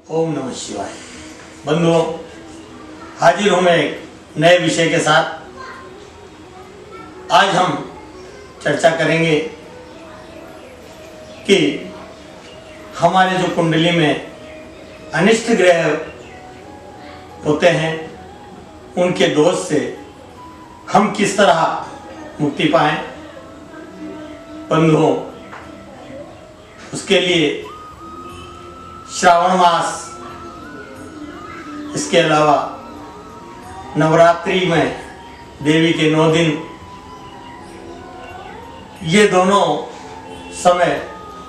ओम नमः शिवाय। बंधुओं, हाजिर हूँ मैं एक नए विषय के साथ। आज हम चर्चा करेंगे कि हमारे जो कुंडली में अनिष्ट ग्रह होते हैं उनके दोष से हम किस तरह मुक्ति पाएं। बंधुओं, उसके लिए श्रावण मास, इसके अलावा नवरात्रि में देवी के 9 दिन, ये दोनों समय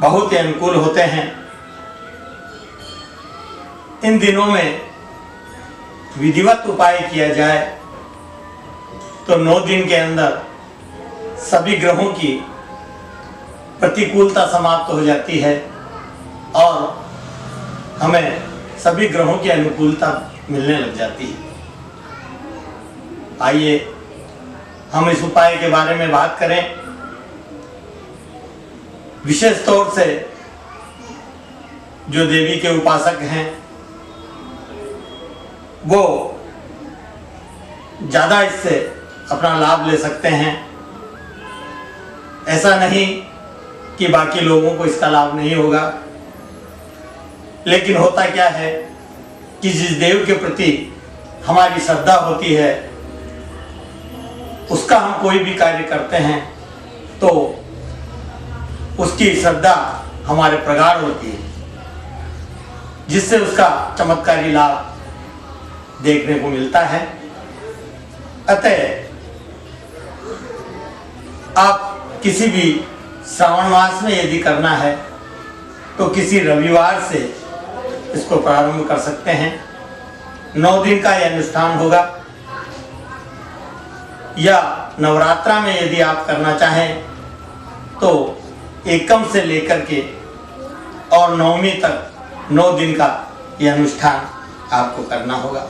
बहुत ही अनुकूल होते हैं। इन दिनों में विधिवत उपाय किया जाए तो 9 दिन के अंदर सभी ग्रहों की प्रतिकूलता समाप्त हो जाती है और हमें सभी ग्रहों की अनुकूलता मिलने लग जाती है। आइए हम इस उपाय के बारे में बात करें। विशेष तौर से जो देवी के उपासक हैं वो ज़्यादा इससे अपना लाभ ले सकते हैं। ऐसा नहीं कि बाकी लोगों को इसका लाभ नहीं होगा, लेकिन होता क्या है कि जिस देव के प्रति हमारी श्रद्धा होती है उसका हम कोई भी कार्य करते हैं तो उसकी श्रद्धा हमारे प्रगाढ़ होती है, जिससे उसका चमत्कारी लाभ देखने को मिलता है। अतः आप किसी भी श्रावण मास में यदि करना है तो किसी रविवार से इसको प्रारंभ कर सकते हैं। 9 दिन का यह अनुष्ठान होगा। या नवरात्रा में यदि आप करना चाहें तो एकम से लेकर के और नवमी तक 9 दिन का यह अनुष्ठान आपको करना होगा।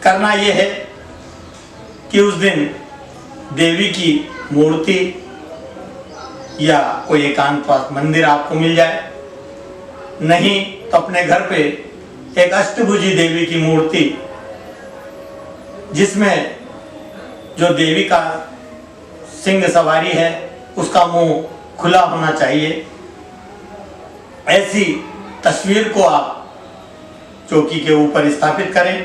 करना यह है कि उस दिन देवी की मूर्ति या कोई एकांतवास मंदिर आपको मिल जाए, नहीं तो अपने घर पे एक अष्टभुजी देवी की मूर्ति, जिसमें जो देवी का सिंह सवारी है उसका मुंह खुला होना चाहिए, ऐसी तस्वीर को आप चौकी के ऊपर स्थापित करें।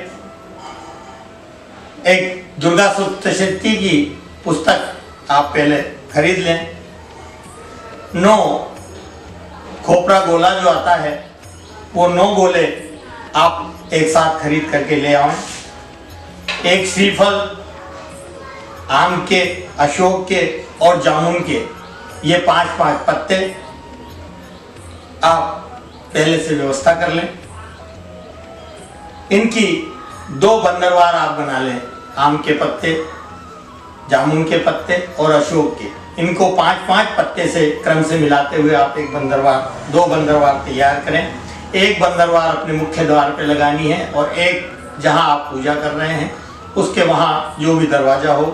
एक दुर्गा सप्तशती की पुस्तक आप पहले खरीद लें। 9 खोपरा गोला जो आता है वो 9 गोले आप एक साथ खरीद करके ले आएं। एक श्रीफल, आम के, अशोक के और जामुन के, ये 5-5 पत्ते आप पहले से व्यवस्था कर लें। इनकी 2 बंदरवार आप बना लें। आम के पत्ते, जामुन के पत्ते और अशोक के, इनको 5-5 पत्ते से क्रम से मिलाते हुए आप 2 बंदरवार तैयार करें। एक बंदरवार अपने मुख्य द्वार पे लगानी है और एक जहां आप पूजा कर रहे हैं उसके वहां जो भी दरवाजा हो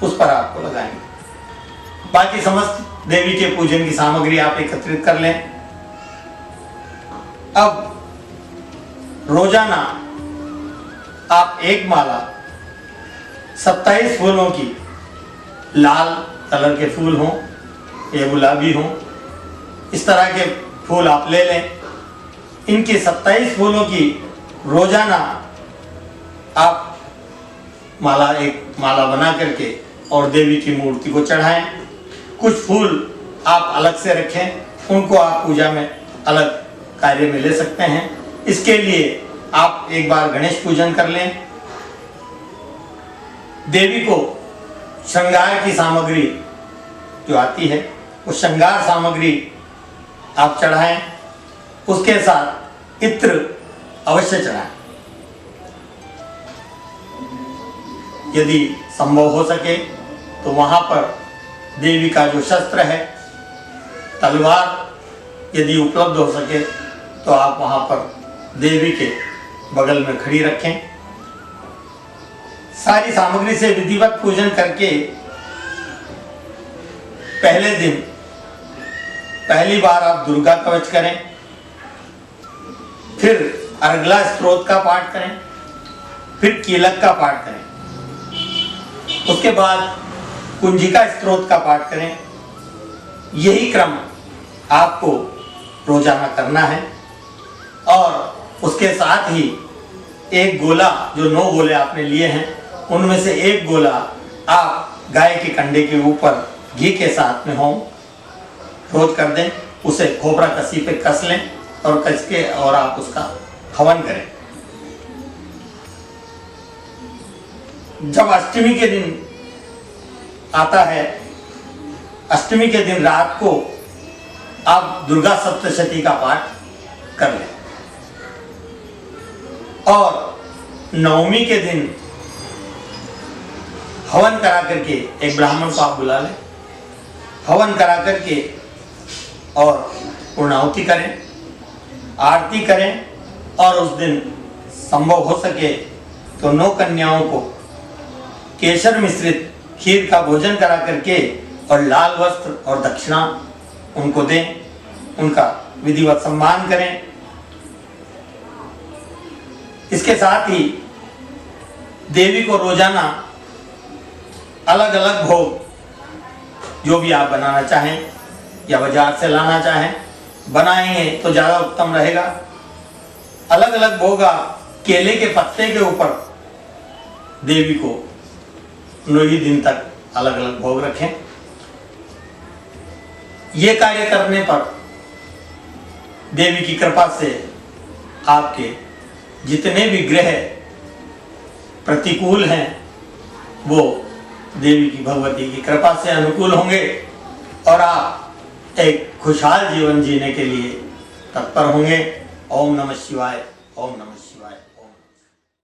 उस पर आपको लगाएंगे। बाकी समस्त देवी के पूजन की सामग्री आप एकत्रित कर लें। अब रोजाना आप एक माला 27 फूलों की, लाल कलर के फूल हों या गुलाबी हों, इस तरह के फूल आप ले लें। इनके 27 फूलों की रोजाना आप एक माला बना करके और देवी की मूर्ति को चढ़ाएं। कुछ फूल आप अलग से रखें, उनको आप पूजा में अलग कार्य में ले सकते हैं। इसके लिए आप एक बार गणेश पूजन कर लें। देवी को श्रृंगार की सामग्री जो आती है वो श्रृंगार सामग्री आप चढ़ाएं। उसके साथ इत्र अवश्य चढ़ाएं। यदि संभव हो सके तो वहां पर देवी का जो शस्त्र है, तलवार यदि उपलब्ध हो सके तो आप वहां पर देवी के बगल में खड़ी रखें। सारी सामग्री से विधिवत पूजन करके पहले दिन पहली बार आप दुर्गा कवच करें, फिर अर्गला स्तोत्र का पाठ करें, फिर कीलक का पाठ करें, उसके बाद कुंजिका स्तोत्र का पाठ करें। यही क्रम आपको रोजाना करना है। और उसके साथ ही एक गोला, जो 9 गोले आपने लिए हैं, उनमें से एक गोला आप गाय के कंडे के ऊपर घी के साथ में होम रोज कर दें। उसे खोपरा कसी पे कस लें और कस के और आप उसका हवन करें। जब अष्टमी के दिन आता है, अष्टमी के दिन रात को आप दुर्गा सप्तशती का पाठ कर लें और नवमी के दिन हवन करा करके एक ब्राह्मण को आप बुला लें, हवन करा करके और पूर्णाहुति करें, आरती करें और उस दिन संभव हो सके तो 9 कन्याओं को केसर मिश्रित खीर का भोजन करा करके और लाल वस्त्र और दक्षिणा उनको दें, उनका विधिवत सम्मान करें। इसके साथ ही देवी को रोजाना अलग अलग भोग, जो भी आप बनाना चाहें या बाजार से लाना चाहें, बनाएंगे तो ज़्यादा उत्तम रहेगा। अलग अलग भोग आप केले के पत्ते के ऊपर देवी को 9 ही दिन तक अलग अलग भोग रखें। ये कार्य करने पर देवी की कृपा से आपके जितने भी ग्रह प्रतिकूल हैं वो देवी की भगवती की कृपा से अनुकूल होंगे और आप एक खुशहाल जीवन जीने के लिए तत्पर होंगे। ओम नमः शिवाय, ओम नमः शिवाय।